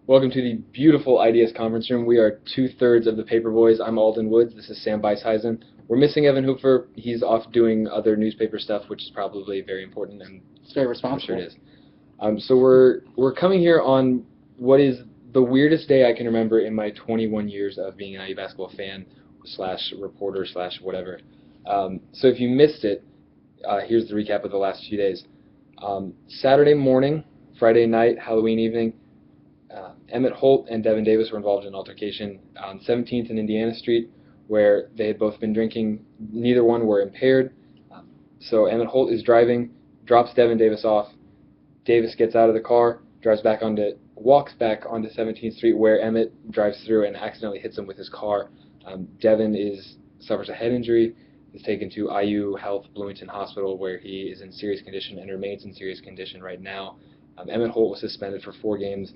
Welcome to the beautiful IDS conference room. We are two-thirds of the paper boys. I'm Alden Woods. This is Sam Beishuizen. We're missing Evan Hooper. He's off doing other newspaper stuff, which is probably very important, and it's very responsible. I'm sure it is. So we're coming here on what is the weirdest day I can remember in my 21 years of being an IU basketball fan / reporter / whatever. So if you missed it, here's the recap of the last few days. Saturday morning, Friday night, Halloween evening, Emmett Holt and Devin Davis were involved in an altercation on 17th and Indiana Street, where they had both been drinking. Neither one were impaired. So Emmett Holt is driving, drops Devin Davis off. Davis gets out of the car, walks back onto 17th Street, where Emmett drives through and accidentally hits him with his car. Devin suffers a head injury, is taken to IU Health Bloomington Hospital, where he is in serious condition and remains in serious condition right now. Emmett Holt was suspended for 4 games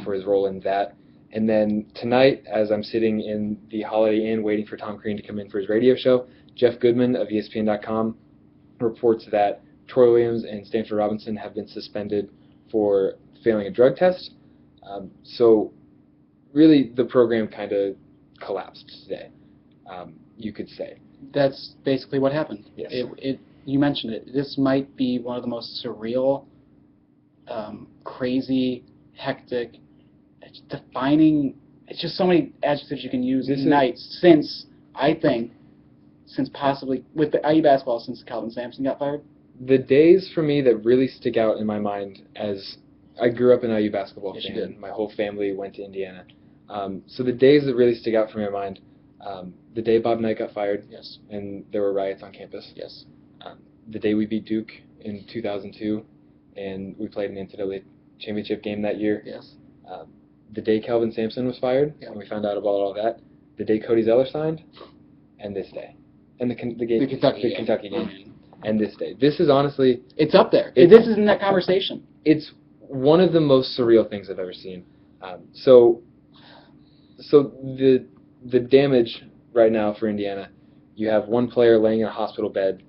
for his role in that. And then tonight, as I'm sitting in the Holiday Inn waiting for Tom Crean to come in for his radio show, Jeff Goodman of ESPN.com reports that Troy Williams and Stanford Robinson have been suspended for failing a drug test. So really the program kind of collapsed today, you could say. That's basically what happened. Yes. You mentioned it. This might be one of the most surreal, crazy, hectic, defining. It's just so many adjectives you can use since possibly with the IU basketball since Calvin Sampson got fired. The days for me that really stick out in my mind, as I grew up an IU basketball Yes, fan. you did. My whole family went to Indiana. So the days that really stick out for me in my mind, the day Bob Knight got fired, Yes. and there were riots on campus. Yes. The day we beat Duke in 2002, and we played an NCAA championship game that year. Yes. The day Calvin Sampson was fired, Yep. and we found out about all that. The day Cody Zeller signed, and this day. And the Kentucky game. And this day. This is honestly... It's up there. This is in that conversation. It's one of the most surreal things I've ever seen. So the damage right now for Indiana, you have one player laying in a hospital bed.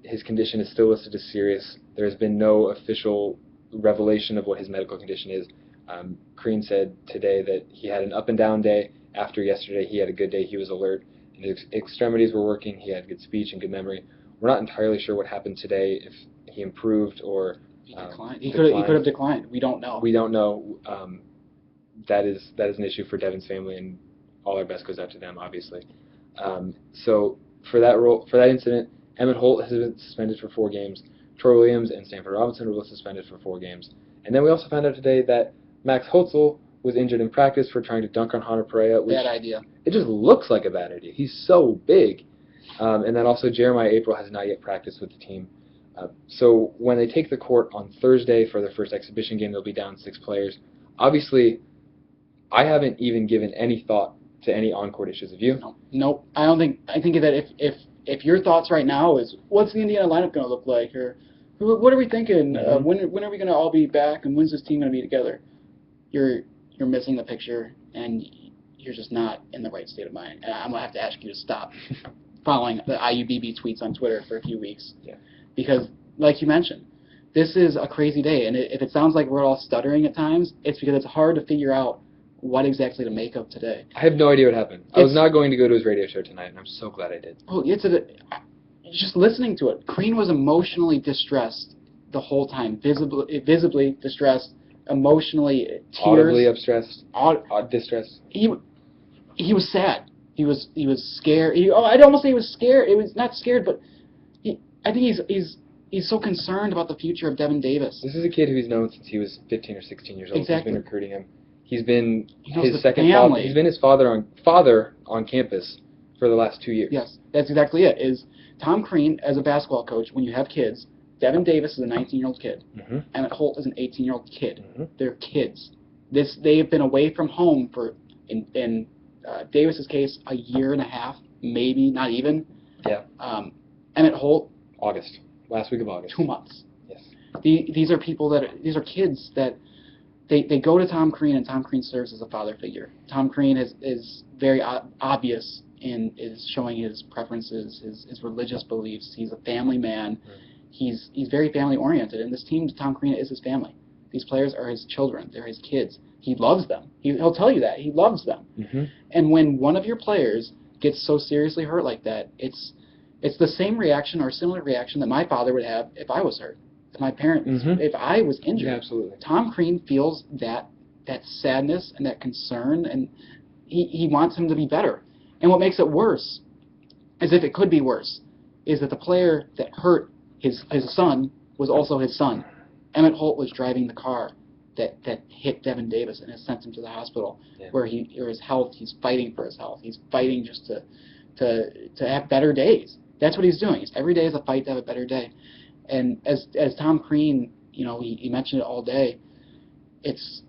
His condition is still listed as serious. There has been no official revelation of what his medical condition is. Crean said today that he had an up and down day. After yesterday, he had a good day. He was alert. His extremities were working. He had good speech and good memory. We're not entirely sure what happened today, if he improved or he declined. He could have declined. We don't know. We don't know. That is an issue for Devin's family, and all our best goes out to them, obviously. So for that incident, Emmett Holt has been suspended for 4 games. Troy Williams and Stanford Robinson were both suspended for 4 games. And then we also found out today that Max Hotzel was injured in practice for trying to dunk on Hunter Perea. Bad idea. It just looks like a bad idea. He's so big. And then also Jeremiah April has not yet practiced with the team. So when they take the court on Thursday for their first exhibition game, they'll be down 6 players. Obviously, I haven't even given any thought to any on-court issues. Have you? No. I think that if your thoughts right now is what's the Indiana lineup going to look like, or what are we thinking? Mm-hmm. When are we going to all be back, and when's this team going to be together? You're missing the picture, and you're just not in the right state of mind. And I'm going to have to ask you to stop following the IUBB tweets on Twitter for a few weeks. Yeah. Because, like you mentioned, this is a crazy day, and if it sounds like we're all stuttering at times, it's because it's hard to figure out what exactly to make of today. I have no idea what happened. I was not going to go to his radio show tonight, and I'm so glad I did. Oh, just listening to it. Crean was emotionally distressed the whole time, visibly distressed, emotionally, tears. Audibly distressed. Distressed. He was sad. He was scared. I'd almost say he was scared. It was not scared, but I think he's so concerned about the future of Devin Davis. This is a kid who he's known since he was 15 or 16 years old. Exactly. He's been recruiting him. He's been his second father. He's been his father on campus for the last 2 years. Yes, that's exactly it. Is Tom Crean, as a basketball coach, when you have kids, Devin Davis is a 19-year-old kid. Mm-hmm. Emmett Holt is an 18-year-old kid. Mm-hmm. They're kids. They have been away from home for, in Davis's case, a year and a half, maybe not even. Yeah. Emmett Holt. Last week of August. 2 months. Yes. These are kids that they go to Tom Crean, and Tom Crean serves as a father figure. Tom Crean is very obvious in is showing his preferences, his religious beliefs. He's a family man. Mm-hmm. He's very family oriented, and this team, Tom Crean, is his family. These players are his children. They're his kids. He loves them. He'll tell you that. He loves them. Mm-hmm. And when one of your players gets so seriously hurt like that, it's the same reaction or similar reaction that my father would have if I was hurt, if my parents, Mm-hmm. if I was injured. Yeah, absolutely. Tom Crean feels that sadness and that concern, and he wants him to be better. And what makes it worse, as if it could be worse, is that the player that hurt his son was also his son. Emmett Holt was driving the car that hit Devin Davis and has sent him to the hospital, where his health, he's fighting for his health. He's fighting just to have better days. That's what he's doing. Every day is a fight to have a better day. And as Tom Crean, he mentioned it all day. It's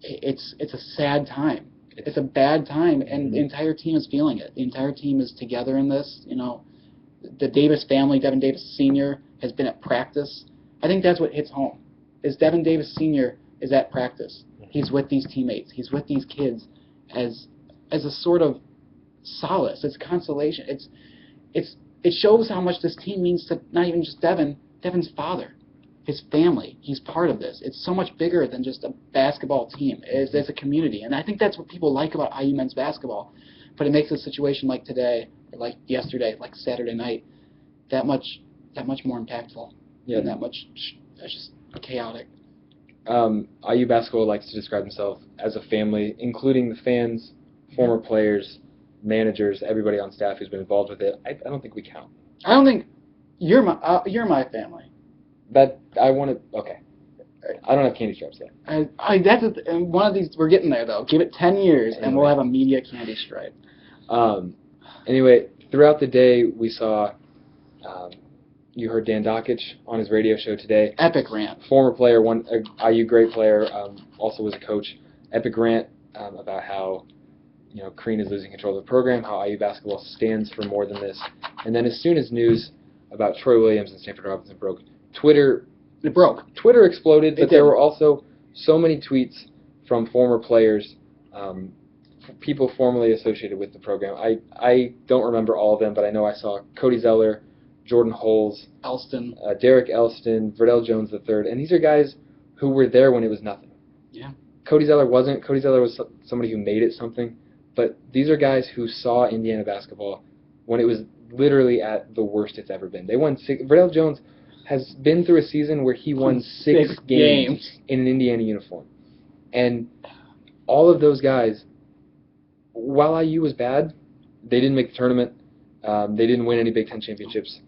a sad time. It's a bad time, and the entire team is feeling it. The entire team is together in this. The Davis family, Devin Davis Sr. has been at practice. I think that's what hits home. Is Devin Davis Sr. is at practice. He's with these teammates. He's with these kids as a sort of solace. It's consolation. It shows how much this team means to not even just Devin's father, his family. He's part of this. It's so much bigger than just a basketball team. It's a community. And I think that's what people like about IU men's basketball. But it makes a situation like today, or like yesterday, like Saturday night, that much more impactful. Yeah. And that much just chaotic. IU basketball likes to describe themselves as a family, including the fans, former players, managers, everybody on staff who's been involved with it. I don't think we count. I don't think you're my family. That I want to. Okay, I don't have candy strips yet. One of these. We're getting there though. Give it 10 years, and we'll have a media candy stripe. Anyway, throughout the day, we saw. You heard Dan Dockich on his radio show today. Epic rant. Former player, one IU great player, also was a coach. Epic rant about how Crean is losing control of the program, how IU basketball stands for more than this. And then as soon as news about Troy Williams and Stanford Robinson broke, Twitter exploded, but there were also so many tweets from former players, people formerly associated with the program. I don't remember all of them, but I know I saw Cody Zeller, Jordan Holes, Elston, Derek Elston, Verdell Jones III, and these are guys who were there when it was nothing. Yeah. Cody Zeller wasn't. Cody Zeller was somebody who made it something, but these are guys who saw Indiana basketball when it was literally at the worst it's ever been. They won six. Verdell Jones has been through a season where he won six games in an Indiana uniform, and all of those guys, while IU was bad, they didn't make the tournament. They didn't win any Big Ten championships.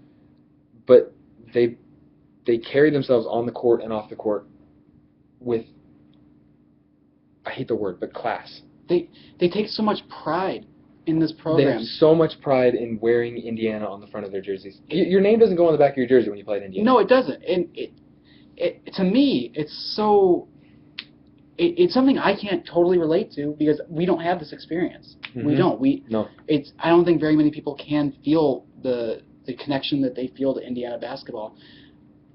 But they carry themselves on the court and off the court with, I hate the word, but class. They take so much pride in this program. They have so much pride in wearing Indiana on the front of their jerseys. Your name doesn't go on the back of your jersey when you play in Indiana. No, it doesn't. And to me, it's so... It's something I can't totally relate to because we don't have this experience. Mm-hmm. We don't. No. I don't think very many people can feel the connection that they feel to Indiana basketball.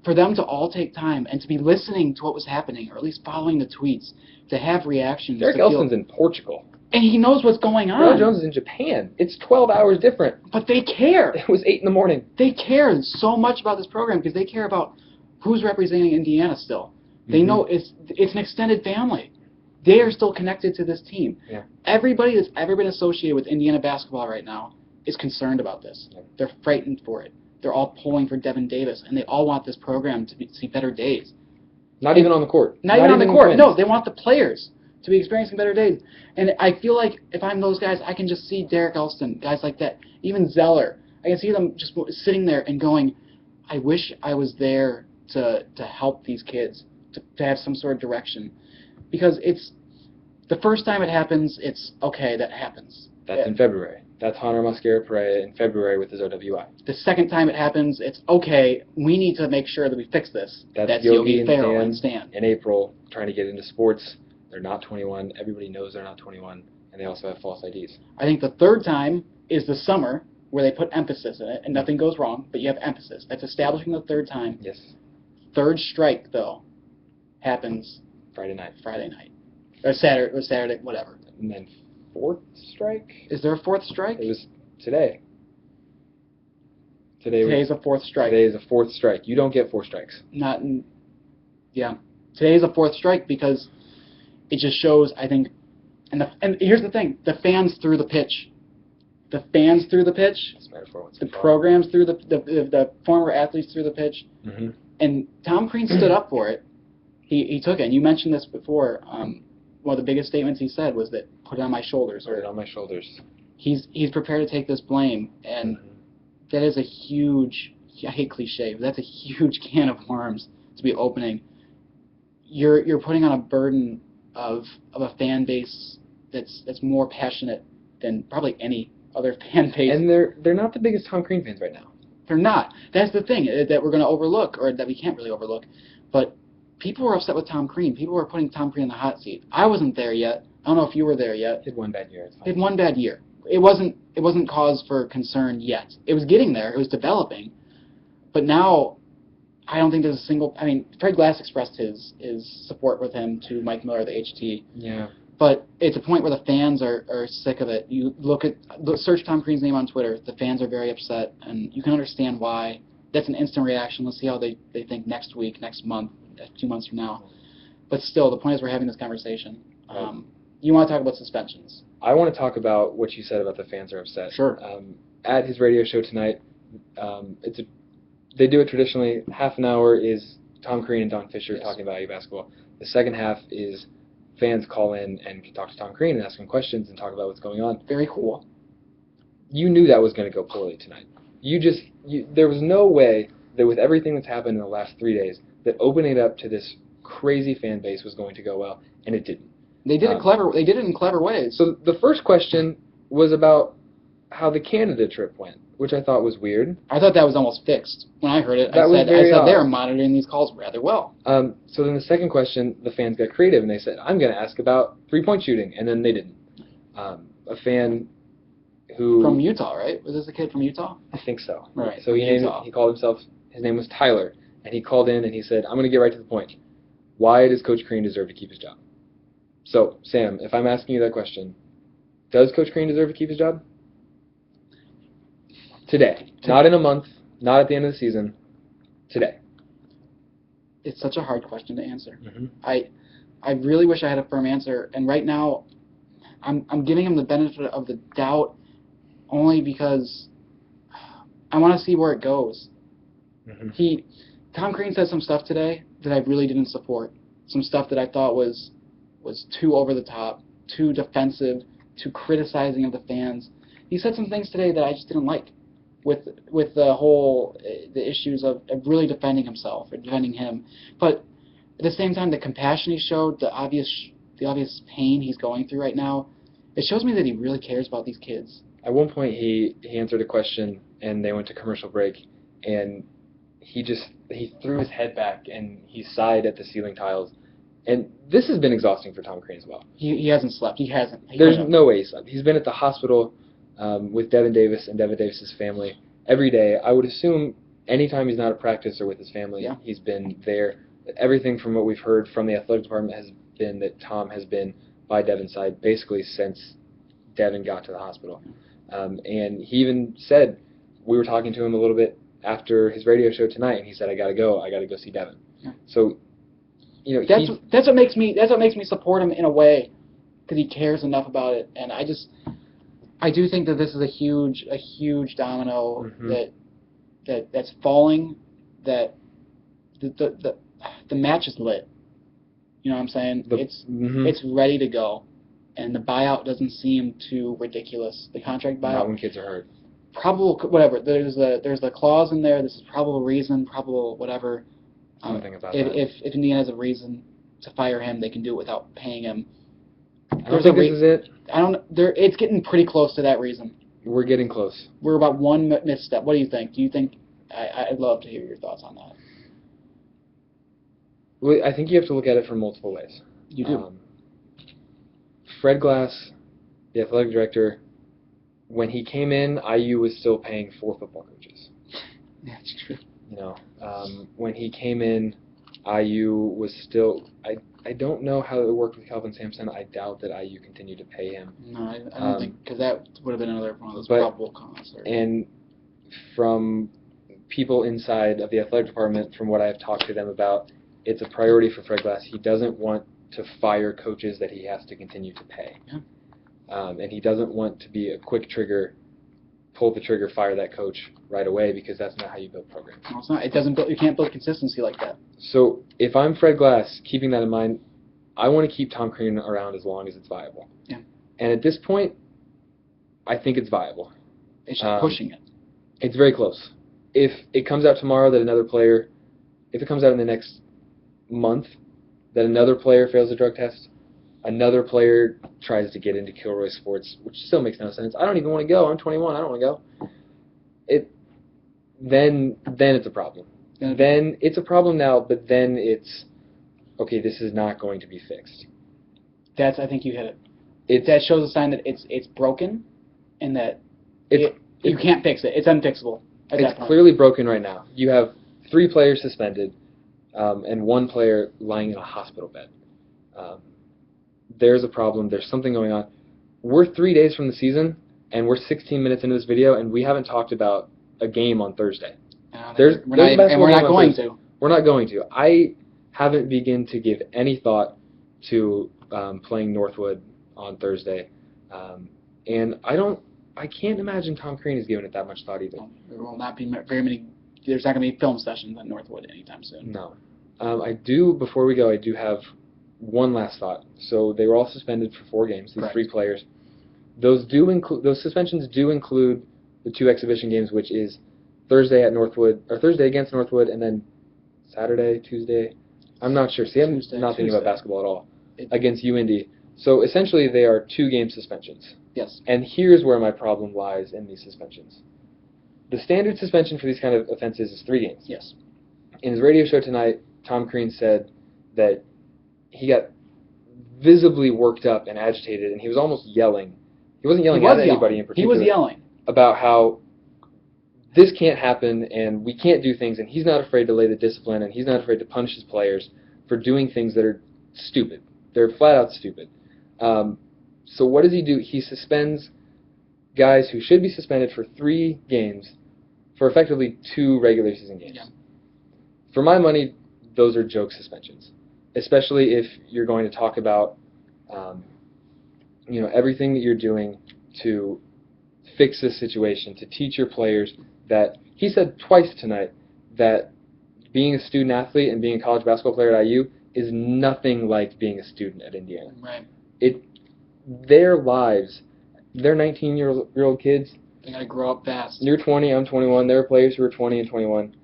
For them to all take time and to be listening to what was happening, or at least following the tweets, to have reactions. Derek Elston's in Portugal. And he knows what's going on. Verdell Jones is in Japan. It's 12 hours different. But they care. It was 8 in the morning. They care so much about this program because they care about who's representing Indiana still. They know it's an extended family. They are still connected to this team. Yeah. Everybody that's ever been associated with Indiana basketball right now is concerned about this. Yeah. They're frightened for it. They're all pulling for Devin Davis, and they all want this program to see better days. Not even on the court. Not even on the court. No, they want the players to be experiencing better days. And I feel like if I'm those guys, I can just see Derek Elston, guys like that, even Zeller. I can see them just sitting there and going, I wish I was there to help these kids, to have some sort of direction. Because it's the first time it happens, it's okay, that happens. That's in February. That's Hunter Mascara-Perea in February with his OWI. The second time it happens, it's okay, we need to make sure that we fix this. That's Yogi Ferrell and Stan. In April, trying to get into sports. They're not 21. Everybody knows they're not 21. And they also have false IDs. I think the third time is the summer, where they put emphasis in it, and nothing goes wrong, but you have emphasis. That's establishing the third time. Yes. Third strike, though, happens Friday night. Or Saturday, whatever. And then fourth strike? Is there a fourth strike? It was today. Today's a fourth strike. Today is a fourth strike. You don't get 4 strikes. Yeah. today is a fourth strike because it just shows, I think, and here's the thing, the fans threw the pitch. The fans threw the pitch. The programs threw the former athletes threw the pitch. Mm-hmm. And Tom Crean stood up for it. He took it. And you mentioned this before. One of the biggest statements he said was that put it on my shoulders. Put it on my shoulders. He's prepared to take this blame, and that is a huge. I hate cliche, but that's a huge can of worms to be opening. You're putting on a burden of a fan base that's more passionate than probably any other fan base. And they're not the biggest Tom Crean fans right now. They're not. That's the thing that we're going to overlook, or that we can't really overlook. But people were upset with Tom Crean. People were putting Tom Crean in the hot seat. I wasn't there yet. I don't know if you were there yet. He had one bad year. It's fine. He had one bad year. It wasn't cause for concern yet. It was getting there. It was developing. But now, I don't think there's a single. I mean, Fred Glass expressed his support with him to Mike Miller, the HT. Yeah. But it's a point where the fans are sick of it. You search Tom Crean's name on Twitter. The fans are very upset, and you can understand why. That's an instant reaction. Let's see how they think next week, next month, 2 months from now. But still, the point is we're having this conversation. Right. You want to talk about suspensions? I want to talk about what you said about the fans are upset. Sure. At his radio show tonight, they do it traditionally. Half an hour is Tom Crean and Don Fisher talking about IU basketball. The second half is fans call in and can talk to Tom Crean and ask him questions and talk about what's going on. Very cool. You knew that was going to go poorly tonight. There was no way that with everything that's happened in the last 3 days, that opening it up to this crazy fan base was going to go well, and it didn't. They did it in clever ways. So the first question was about how the Canada trip went, which I thought was weird. I thought that was almost fixed. When I heard it, I said they are monitoring these calls rather well. So then the second question, the fans got creative, and they said, I'm going to ask about three-point shooting, and then they didn't. A fan who... From Utah, right? Was this a kid from Utah? I think so. Right. So he called himself, his name was Tyler, and he called in and he said, I'm going to get right to the point. Why does Coach Crean deserve to keep his job? So, Sam, if I'm asking you that question, does Coach Crean deserve to keep his job? Today. Not in a month, not at the end of the season. Today. It's such a hard question to answer. Mm-hmm. I really wish I had a firm answer, and right now I'm giving him the benefit of the doubt only because I want to see where it goes. Mm-hmm. Tom Crean said some stuff today that I really didn't support. Some stuff that I thought was too over the top, too defensive, too criticizing of the fans. He said some things today that I just didn't like, with the issues of really defending himself or defending him. But at the same time, the compassion he showed, the obvious pain he's going through right now, it shows me that he really cares about these kids. At one point, he answered a question, and they went to commercial break, and he threw his head back and he sighed at the ceiling tiles. And this has been exhausting for Tom Crean as well. He hasn't slept. He hasn't. There's no way he slept. He's been at the hospital with Devin Davis and Devin Davis's family every day. I would assume anytime he's not at practice or with his family, he's been there. Everything from what we've heard from the athletic department has been that Tom has been by Devin's side basically since Devin got to the hospital. And he even said, we were talking to him a little bit after his radio show tonight, and he said, I got to go see Devin. Yeah. So, that's what makes me support him in a way, because he cares enough about it. And I do think that this is a huge domino that's falling. That the match is lit. You know what I'm saying? It's ready to go, and the buyout doesn't seem too ridiculous. The contract buyout. Not when kids are hurt. Probable, whatever. There's the clause in there. This is probable reason, probable whatever. Something about that. If Indiana has a reason to fire him, they can do it without paying him. I don't think this is it. It's getting pretty close to that reason. We're getting close. We're about one misstep. What do you think? Do you think? I'd love to hear your thoughts on that. Well, I think you have to look at it from multiple ways. You do. Fred Glass, the athletic director, when he came in, IU was still paying 4 football coaches. That's true. When he came in, IU was still... I don't know how it worked with Calvin Sampson. I doubt that IU continued to pay him. No, I don't think... Because that would have been another one of those probable costs. And from people inside of the athletic department, from what I've talked to them about, it's a priority for Fred Glass. He doesn't want to fire coaches that he has to continue to pay. Yeah. And he doesn't want to be a quick trigger, pull the trigger, fire that coach right away, because that's not how you build programs. No, it's not. It doesn't. You can't build consistency like that. So if I'm Fred Glass, keeping that in mind, I want to keep Tom Crean around as long as it's viable. Yeah. And at this point, I think it's viable. It's just pushing it. It's very close. If it comes out tomorrow that another player, if it comes out in the next month that another player fails a drug test, another player tries to get into Kilroy Sports, which still makes no sense. I don't even want to go. I'm 21. I don't want to go. Then it's a problem. Then it's a problem now, but then it's, okay, this is not going to be fixed. I think you hit it. That shows a sign that it's broken, and that you can't fix it. It's unfixable. It's clearly broken right now. You have 3 players suspended, and 1 player lying in a hospital bed. There's a problem. There's something going on. We're 3 days from the season, and we're 16 minutes into this video, and we haven't talked about a game on Thursday. We're not going to. We're not going to. I haven't begun to give any thought to playing Northwood on Thursday, and I can't imagine Tom Crean is giving it that much thought either. There will not be very many. There's not going to be film sessions at Northwood anytime soon. No. Before we go, I do have one last thought. So they were all suspended for 4 games, these 3 players. Those suspensions do include the 2 exhibition games, which is Thursday against Northwood, and then Saturday, Tuesday. I'm not sure. See, I'm not thinking about basketball at all. Against UIndy. So essentially, they are 2-game suspensions. Yes. And here's where my problem lies in these suspensions. The standard suspension for these kind of offenses is 3 games. Yes. In his radio show tonight, Tom Crean said that he got visibly worked up and agitated, and he was almost yelling. He wasn't yelling at anybody in particular. He was yelling about how this can't happen, and we can't do things, and he's not afraid to lay the discipline, and he's not afraid to punish his players for doing things that are stupid. They're flat out stupid. So what does he do? He suspends guys who should be suspended for 3 games for effectively 2 regular season games. Yeah. For my money, those are joke suspensions, especially if you're going to talk about everything that you're doing to fix this situation, to teach your players that he said twice tonight that being a student athlete and being a college basketball player at IU is nothing like being a student at Indiana. Right. Their lives, they're 19-year-old kids. They gotta grow up fast. You're 20, I'm 21. There are players who are 20 and 21.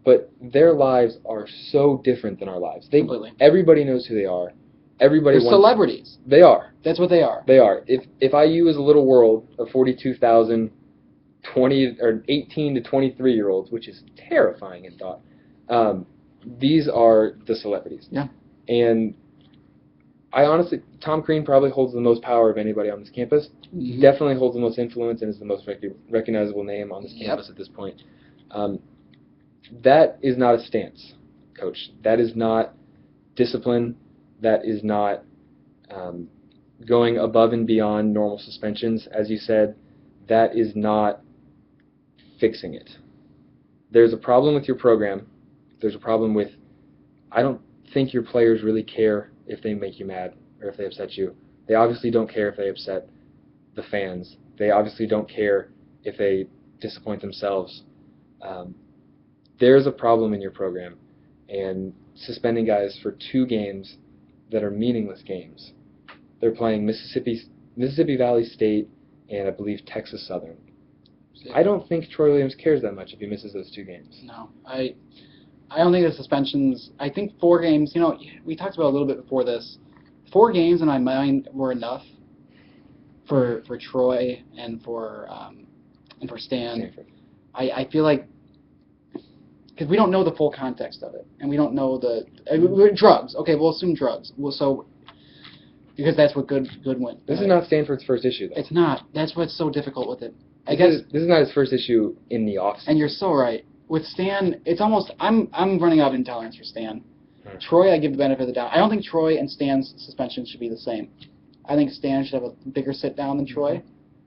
But their lives are so different than our lives. Completely. Everybody knows who they are. They're celebrities. They are. That's what they are. They are. If IU is a little world of 42,000 18 to 23-year-olds, which is terrifying in thought, these are the celebrities. Yeah. And I honestly, Tom Crean probably holds the most power of anybody on this campus. Mm-hmm. He definitely holds the most influence and is the most recognizable name on this campus at this point. That is not a stance, Coach. That is not discipline. That is not going above and beyond normal suspensions. As you said, that is not fixing it. There's a problem with your program. There's a problem with, I don't think your players really care if they make you mad or if they upset you. They obviously don't care if they upset the fans. They obviously don't care if they disappoint themselves. There's a problem in your program, and suspending guys for 2 games that are meaningless games. They're playing Mississippi Valley State and I believe Texas Southern. I don't think Troy Williams cares that much if he misses those 2 games. No, I don't think the suspensions. I think 4 games. We talked about a little bit before this. 4 games in my mind were enough for Troy and for Stan. Stanford. I feel like, because we don't know the full context of it, and we don't know drugs. Okay, we'll assume drugs. Because that's what good went. This is not Stanford's first issue, though. It's not. That's what's so difficult with it. This is not his first issue in the offseason. And you're so right. With Stan, it's almost I'm running out of intolerance for Stan. Troy, I give the benefit of the doubt. I don't think Troy and Stan's suspension should be the same. I think Stan should have a bigger sit down than Troy.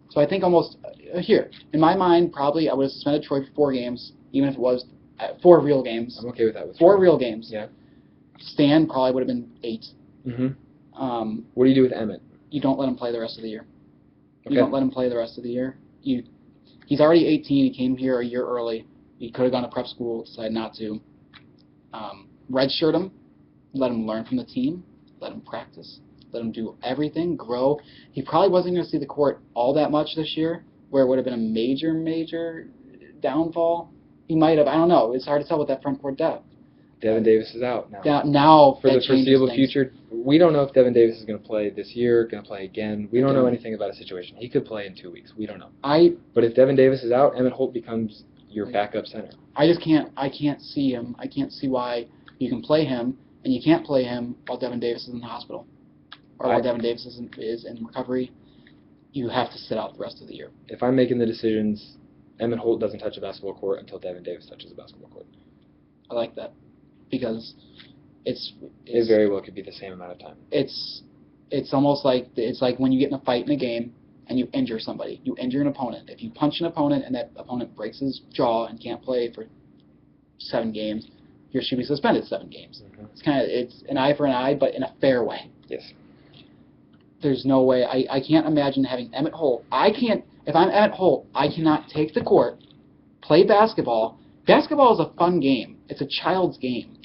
So I think almost here in my mind, probably I would have suspended Troy for 4 games, even if it was 4 real games. I'm okay with that. 4 real games. Yeah. Stan probably would have been 8. What do you do with Emmett? You don't let him play the rest of the year. Okay. You don't let him play the rest of the year. He's already 18. He came here a year early. He could have gone to prep school, decided not to. Redshirt him. Let him learn from the team. Let him practice. Let him do everything, grow. He probably wasn't going to see the court all that much this year, where it would have been a major downfall. He might have. I don't know. It's hard to tell with that front court depth. Devin Davis is out now. Now for the foreseeable future, we don't know if Devin Davis is going to play this year, going to play again. We don't know anything about his situation. He could play in 2 weeks. We don't know. But if Devin Davis is out, Emmett Holt becomes your backup center. I can't see him. I can't see why you can play him and you can't play him while Devin Davis is in the hospital or while Devin Davis is in recovery. You have to sit out the rest of the year. If I'm making the decisions, Emmett Holt doesn't touch a basketball court until Devin Davis touches a basketball court. I like that. Because it very well could be the same amount of time. It's almost like when you get in a fight in a game and you injure somebody. You injure an opponent. If you punch an opponent and that opponent breaks his jaw and can't play for 7 games, he or she be suspended 7 games. It's an eye for an eye, but in a fair way. Yes. There's no way. I can't imagine having Emmett Holt. If I'm Emmett Holt, I cannot take the court, play basketball. Basketball is a fun game. It's a child's game.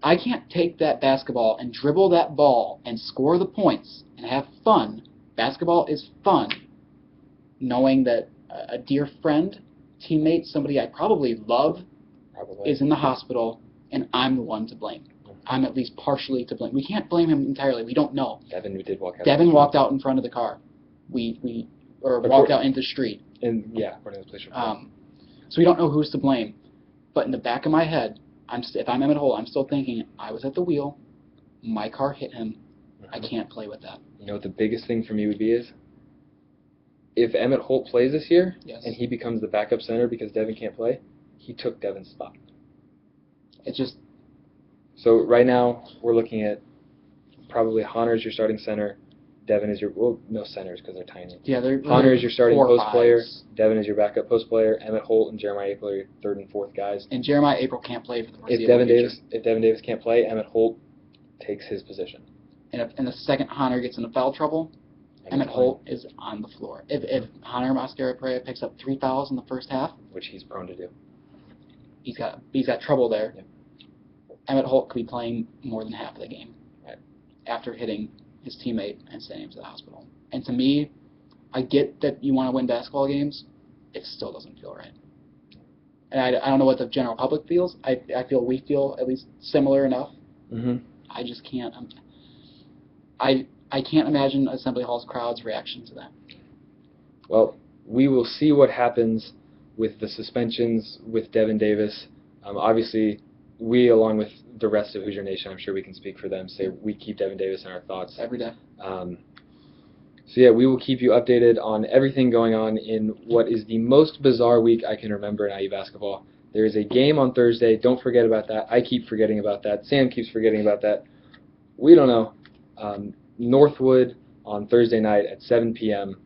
I can't take that basketball and dribble that ball and score the points and have fun. Basketball is fun. Knowing that a dear friend, teammate, somebody I probably love is in the hospital and I'm the one to blame. I'm at least partially to blame. We can't blame him entirely. We don't know. Devin did walk out. Devin walked out in front of the car. Walked out into the street. According to the police report. So we don't know who's to blame. But in the back of my head, if I'm Emmett Holt, I'm still thinking, I was at the wheel, my car hit him, I can't play with that. You know what the biggest thing for me would be is, if Emmett Holt plays this year, and he becomes the backup center because Devin can't play, he took Devin's spot. So right now, we're looking at probably Honor is your starting center, Devin is your, no centers because they're tiny. Yeah, Honor is your starting post player. 5s. Devin is your backup post player. Emmett Holt and Jeremiah April are your 3rd and 4th guys. And Jeremiah April can't play for the If Devin Davis can't play, Emmett Holt takes his position. And the second Honor gets into foul trouble, Emmett Holt is on the floor. If Honor Mascara-Perea picks up 3 fouls in the first half, which he's prone to do, he's got trouble there. Yeah. Emmett Holt could be playing more than half of the game after hitting his teammate and sending him to the hospital. And to me, I get that you want to win basketball games. It still doesn't feel right. And I don't know what the general public feels. I feel we feel at least similar enough. I just can't. I can't imagine Assembly Hall's crowd's reaction to that. Well, we will see what happens with the suspensions with Devin Davis. Obviously, we, along with the rest of Hoosier Nation, I'm sure we can speak for them, say we keep Devin Davis in our thoughts. Every day. So yeah, we will keep you updated on everything going on in what is the most bizarre week I can remember in IU basketball. There is a game on Thursday. Don't forget about that. I keep forgetting about that. Sam keeps forgetting about that. We don't know. Northwood on Thursday night at 7 p.m.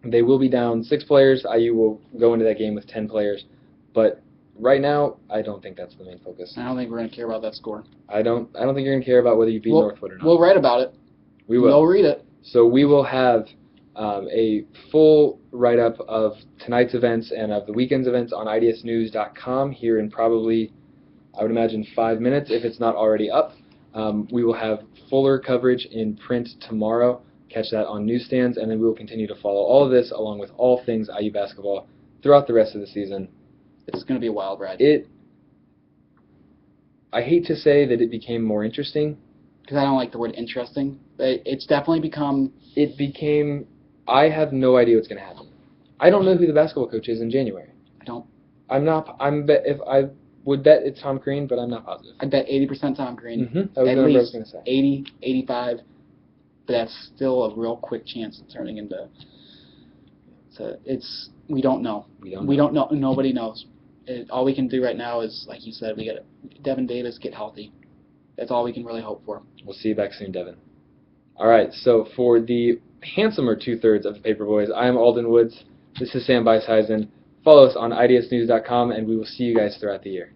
They will be down 6 players. IU will go into that game with 10 players. But right now, I don't think that's the main focus. I don't think we're going to care about that score. I don't think you're going to care about whether you beat Northwood or not. We'll write about it. We will. We'll read it. So we will have a full write-up of tonight's events and of the weekend's events on idsnews.com here in probably, I would imagine, 5 minutes, if it's not already up. We will have fuller coverage in print tomorrow. Catch that on newsstands, and then we will continue to follow all of this along with all things IU basketball throughout the rest of the season. It's going to be a wild ride. I hate to say that it became more interesting. Because I don't like the word interesting. But it's definitely become... I have no idea what's going to happen. I don't know who the basketball coach is in January. I don't. I would bet it's Tom Crean, but I'm not positive. I'd bet 80% Tom Crean. That was the number I was going to say. 80, 85. But that's still a real quick chance of turning into... We don't know. We don't know. Nobody knows. All we can do right now is, like you said, we got Devin Davis get healthy. That's all we can really hope for. We'll see you back soon, Devin. All right, so for the handsomer 2/3 of the Paperboys, I am Alden Woods. This is Sam Beishuizen. Follow us on idsnews.com, and we will see you guys throughout the year.